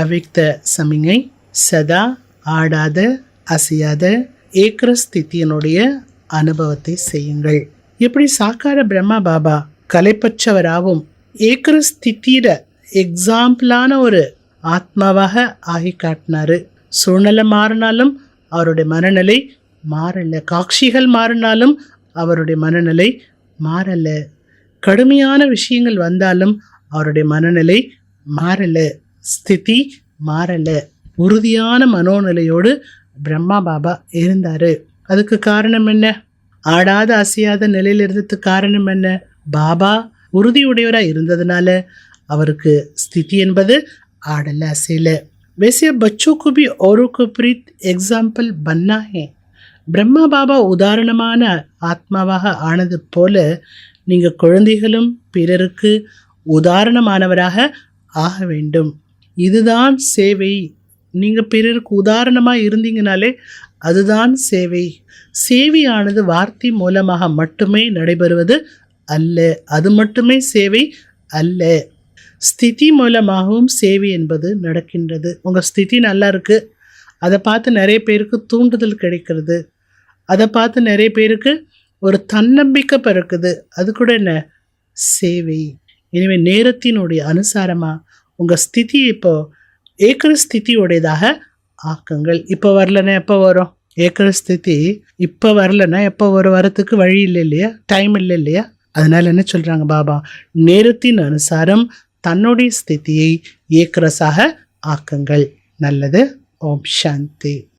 அவ்யக்த சமிங்கை சதா ஆடாத அசையாத ஏக்கர ஸ்திதியினுடைய அனுபவத்தை செய்யுங்கள். இப்படி சாக்கார பிரம்மா பாபா கலைப்பற்றவராகவும் ஏக்கர ஸ்திதியில எக்ஸாம்பிளான ஒரு ஆத்மாவாக ஆகி காட்டினாரு. சூழ்நிலை மாறினாலும் அவருடைய மனநிலை மாறல, காட்சிகள் மாறினாலும் அவருடைய மனநிலை மாறல, கடுமையான விஷயங்கள் வந்தாலும் அவருடைய மனநிலை மாறல, ஸ்திதி மாறல, உறுதியான மனோநிலையோடு பிரம்மா பாபா இருந்தாரு. அதுக்கு காரணம் என்ன? ஆடாத அசையாத நிலையில் இருந்ததுக்கு காரணம் என்ன? பாபா உறுதியுடையவராக இருந்ததுனால அவருக்கு ஸ்திதி என்பது ஆடல அசையல. वैसे बच्चों को भी औरों को प्रीत एग्जाम्पल बनना है. பிரம்மா பாபா உதாரணமான ஆத்மாவாக ஆனது போல நீங்கள் குழந்தைகளும் பிறருக்கு உதாரணமானவராக ஆக வேண்டும். இதுதான் சேவை. நீங்கள் பிறருக்கு உதாரணமாக இருந்தீங்கனாலே அதுதான் சேவை. சேவையானது வார்த்தை மூலமாக மட்டுமே நடைபெறுவது அல்ல, அது மட்டுமே சேவை அல்ல. ஸ்திதி மூலமாகவும் சேவை என்பது நடக்கின்றது. உங்கள் ஸ்திதி நல்லா இருக்குது, அதை பார்த்து நிறைய பேருக்கு தூண்டுதல் கிடைக்கிறது, அதை பார்த்து நிறைய பேருக்கு ஒரு தன்னம்பிக்கை பிறக்குது, அது கூட என்ன? சேவை. எனவே நேரத்தினுடைய அனுசாரமாக உங்கள் ஸ்திதி இப்போ ஏக்கர ஸ்திதியுடையதாக ஆக்குங்கள். இப்போ வரலன்னா எப்போ வரும்? ஏக்கர ஸ்திதி இப்போ வரலன்னா எப்போ வரும்? வரத்துக்கு வழி இல்லை இல்லையா, டைம் இல்லை இல்லையா? அதனால என்ன சொல்கிறாங்க பாபா? நேரத்தின் அனுசாரம் தன்னுடைய ஸ்திதியை ஏக்கரஸாக ஆக்குங்கள். நல்லது. ஓம் சாந்தி.